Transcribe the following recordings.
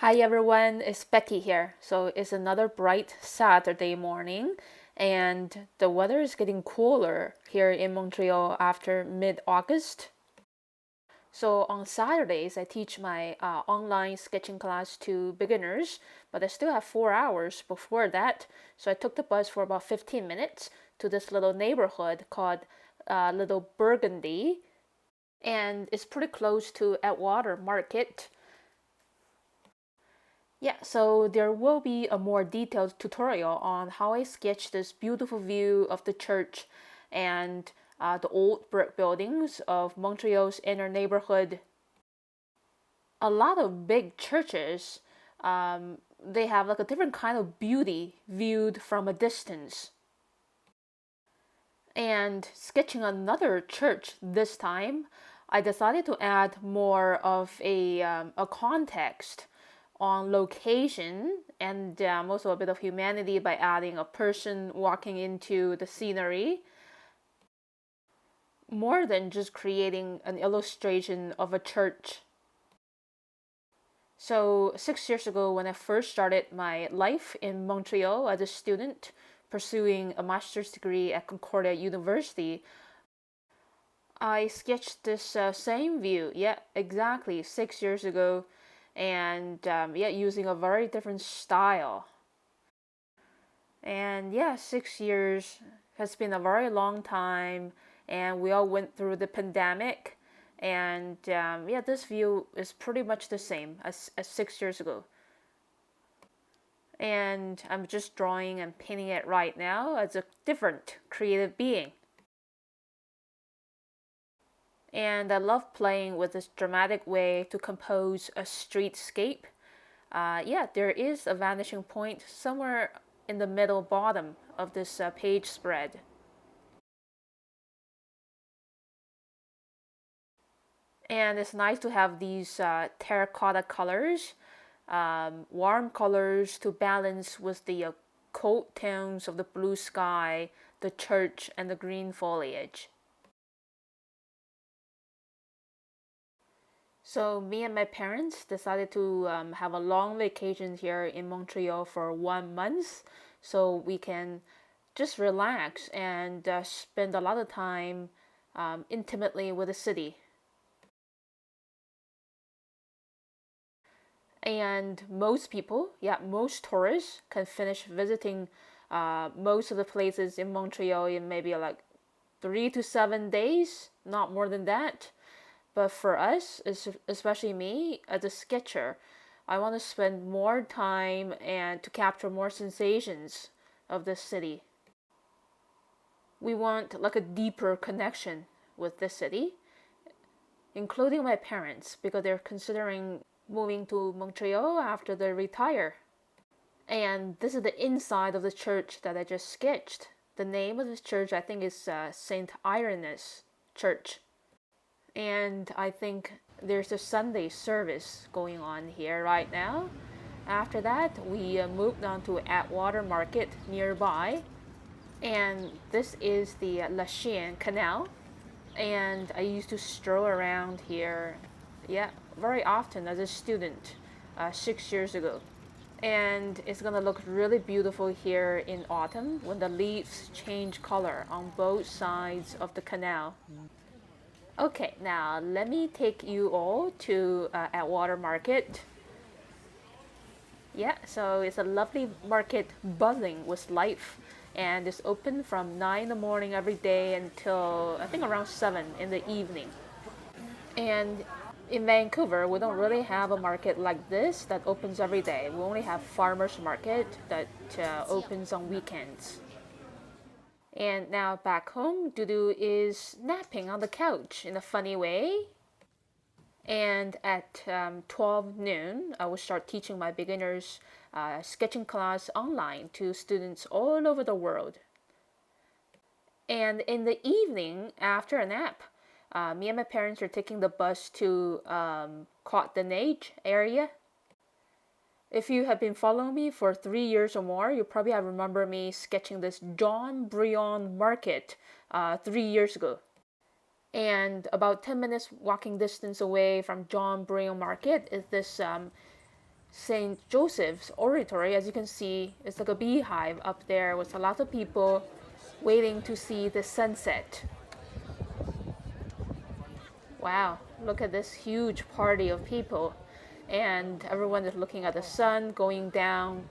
Hi everyone, it's Becky here. So it's another bright Saturday morning, and the weather is getting cooler here in Montreal after mid-August. So on Saturdays, I teach my online sketching class to beginners, but I still have 4 hours before that. So I took the bus for about 15 minutes to this little neighborhood called Little Burgundy, and it's pretty close to Atwater Market. Yeah, so there will be a more detailed tutorial on how I sketched this beautiful view of the church and the old brick buildings of Montreal's inner neighborhood. A lot of big churches, they have like a different kind of beauty viewed from a distance. And sketching another church this time, I decided to add more of a context on location and also a bit of humanity by adding a person walking into the scenery, more than just creating an illustration of a church. So 6 years ago, when I first started my life in Montreal as a student pursuing a master's degree at Concordia University, I sketched this same view, yeah, exactly 6 years ago, and yeah, using a very different style. And yeah, 6 years has been a very long time, and we all went through the pandemic. And yeah, this view is pretty much the same as 6 years ago. And I'm just drawing and painting it right now as a different creative being. And I love playing with this dramatic way to compose a streetscape. Yeah, there is a vanishing point somewhere in the middle bottom of this page spread. And it's nice to have these terracotta colors, warm colors to balance with the cold tones of the blue sky, the church, and the green foliage. So me and my parents decided to have a long vacation here in Montreal for 1 month, so we can just relax and spend a lot of time intimately with the city. And most people, yeah, most tourists can finish visiting most of the places in Montreal in maybe like 3 to 7 days, not more than that. But for us, especially me as a sketcher, I want to spend more time and to capture more sensations of the city. We want like a deeper connection with the city, including my parents, because they're considering moving to Montreal after they retire. And this is the inside of the church that I just sketched. The name of this church, I think, is Saint Irenaeus Church. And I think there's a Sunday service going on here right now. After that, we moved on to Atwater Market nearby. And this is the La Chienne Canal. And I used to stroll around here, yeah, very often as a student 6 years ago. And it's gonna look really beautiful here in autumn when the leaves change color on both sides of the canal. Okay, now let me take you all to Atwater Market. Yeah, so it's a lovely market buzzing with life, and it's open from 9 in the morning every day until I think around 7 in the evening. And in Vancouver, we don't really have a market like this that opens every day. We only have farmers market that opens on weekends. And now back home, Dudu is napping on the couch in a funny way. And at 12 noon, I will start teaching my beginners sketching class online to students all over the world. And in the evening, after a nap, me and my parents are taking the bus to Côte de Neige area. If you have been following me for 3 years or more, you probably have remember me sketching this John Brion Market 3 years ago. And about 10 minutes walking distance away from John Brion Market is this St. Joseph's Oratory, as you can see, it's like a beehive up there with a lot of people waiting to see the sunset. Wow, look at this huge party of people. And everyone is looking at the sun going down.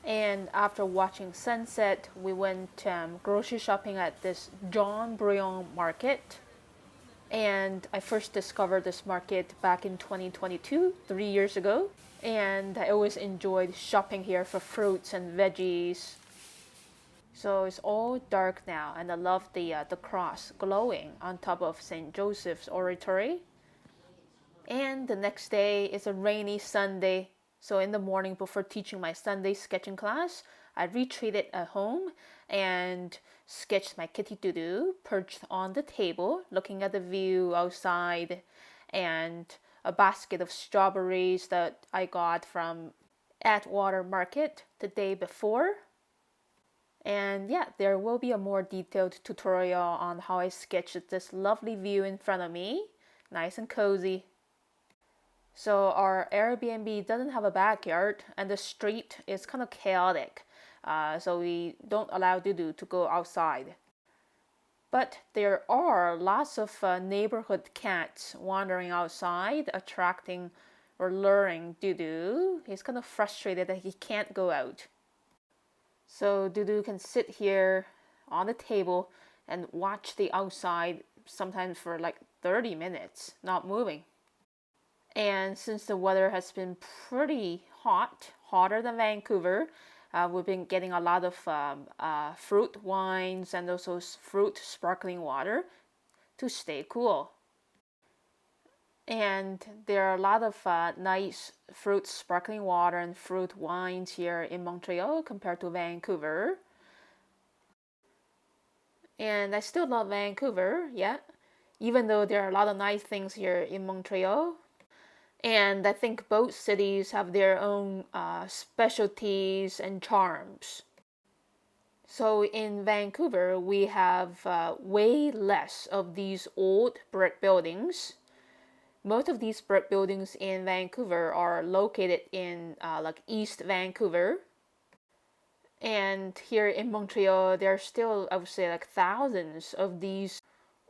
And after watching sunset, we went grocery shopping at this John Brion Market. And I first discovered this market back in 2022, 3 years ago. And I always enjoyed shopping here for fruits and veggies. So it's all dark now, and I love the cross glowing on top of St. Joseph's Oratory. And the next day is a rainy Sunday. So in the morning before teaching my Sunday sketching class, I retreated at home and sketched my kitty Dudu perched on the table, looking at the view outside, and a basket of strawberries that I got from Atwater Market the day before. And yeah, there will be a more detailed tutorial on how I sketched this lovely view in front of me. Nice and cozy. So our Airbnb doesn't have a backyard and the street is kind of chaotic. So we don't allow Dudu to go outside. But there are lots of neighborhood cats wandering outside, attracting or luring Dudu. He's kind of frustrated that he can't go out. So Dudu can sit here on the table and watch the outside sometimes for like 30 minutes, not moving. And since the weather has been pretty hot, hotter than Vancouver, we've been getting a lot of fruit wines and also fruit sparkling water to stay cool. And there are a lot of nice fruit sparkling water and fruit wines here in Montreal compared to Vancouver. And I still love Vancouver, yeah, even though there are a lot of nice things here in Montreal. And I think both cities have their own specialties and charms. So in Vancouver, we have way less of these old brick buildings. Most of these brick buildings in Vancouver are located in like East Vancouver. And here in Montreal, there are still, I would say, like thousands of these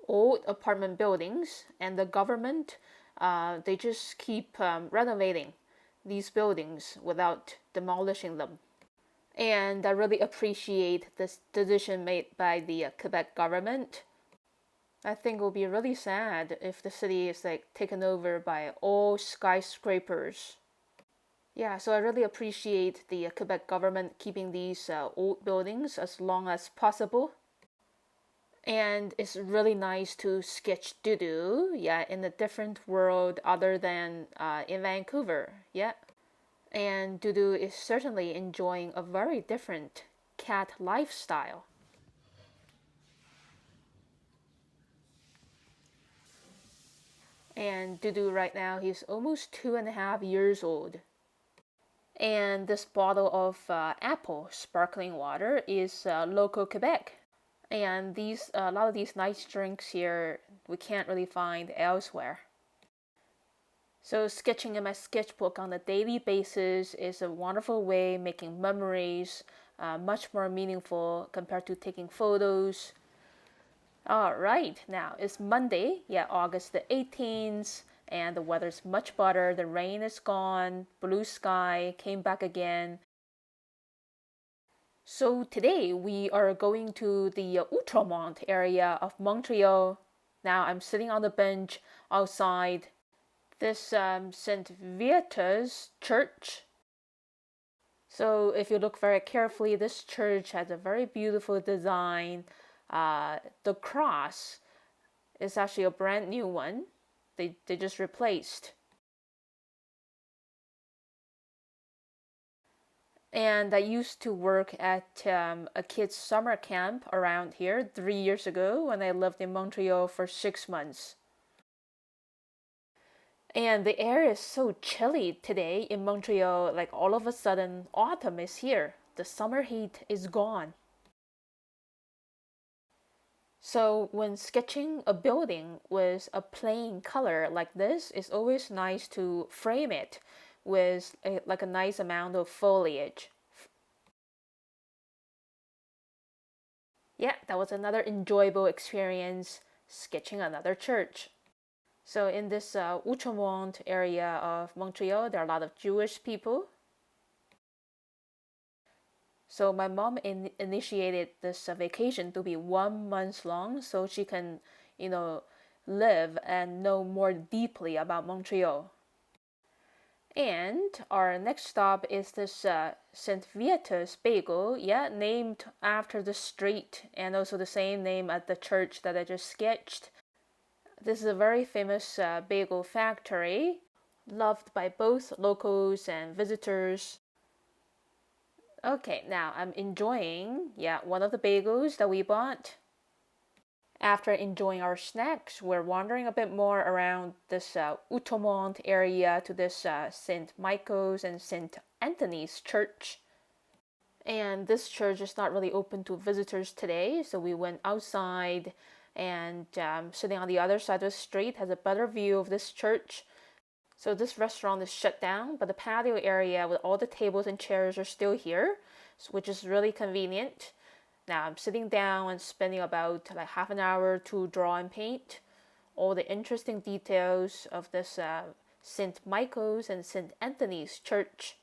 old apartment buildings. And the government, they just keep renovating these buildings without demolishing them. And I really appreciate this decision made by the Quebec government. I think it will be really sad if the city is like taken over by all skyscrapers. Yeah, so I really appreciate the Quebec government keeping these old buildings as long as possible. And it's really nice to sketch Dudu, yeah, in a different world other than in Vancouver, yeah. And Dudu is certainly enjoying a very different cat lifestyle. And Dudu right now, he's almost 2.5 years old. And this bottle of apple sparkling water is local Quebec. And a lot of these nice drinks here we can't really find elsewhere. So sketching in my sketchbook on a daily basis is a wonderful way making memories much more meaningful compared to taking photos. All right, now it's Monday, yeah, August the 18th, and the weather's much better. The rain is gone, blue sky came back again. So today we are going to the Outremont area of Montreal. Now I'm sitting on the bench outside this St. Viator's church. So if you look very carefully, this church has a very beautiful design. The cross is actually a brand new one. They just replaced. And I used to work at a kids' summer camp around here 3 years ago when I lived in Montreal for 6 months. And the air is so chilly today in Montreal, like all of a sudden, autumn is here. The summer heat is gone. So when sketching a building with a plain color like this, it's always nice to frame it with like a nice amount of foliage. Yeah, that was another enjoyable experience sketching another church. So in this Outremont area of Montreal, there are a lot of Jewish people. So my mom initiated this vacation to be 1 month long, so she can, you know, live and know more deeply about Montreal. And our next stop is this Saint Viatus bagel, yeah, named after the street and also the same name as the church that I just sketched. This is a very famous bagel factory, loved by both locals and visitors. Okay, now I'm enjoying, yeah, one of the bagels that we bought. After enjoying our snacks, we're wandering a bit more around this Outremont area to this St. Michael's and St. Anthony's church. And this church is not really open to visitors today, so we went outside and sitting on the other side of the street has a better view of this church. So this restaurant is shut down, but the patio area with all the tables and chairs are still here, which is really convenient. Now I'm sitting down and spending about like half an hour to draw and paint all the interesting details of this St. Michael's and St. Anthony's church.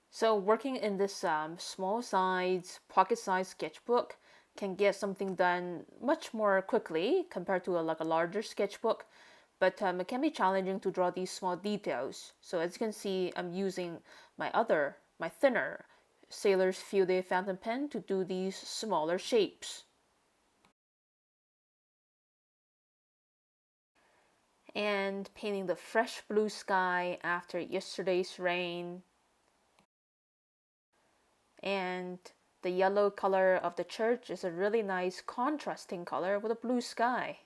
So working in this small size, pocket size sketchbook can get something done much more quickly compared to like a larger sketchbook, but it can be challenging to draw these small details. So as you can see, I'm using my thinner Sailor's Fude fountain pen to do these smaller shapes. And painting the fresh blue sky after yesterday's rain. And the yellow color of the church is a really nice contrasting color with a blue sky.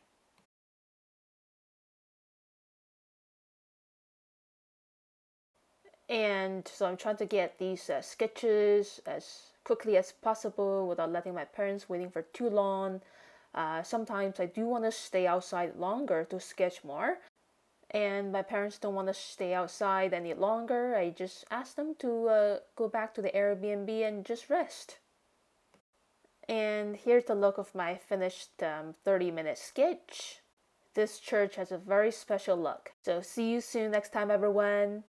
And so I'm trying to get these sketches as quickly as possible without letting my parents waiting for too long. Sometimes I do want to stay outside longer to sketch more, and my parents don't want to stay outside any longer. I just ask them to go back to the Airbnb and just rest. And here's the look of my finished 30-minute sketch. This church has a very special look. So see you soon next time, everyone.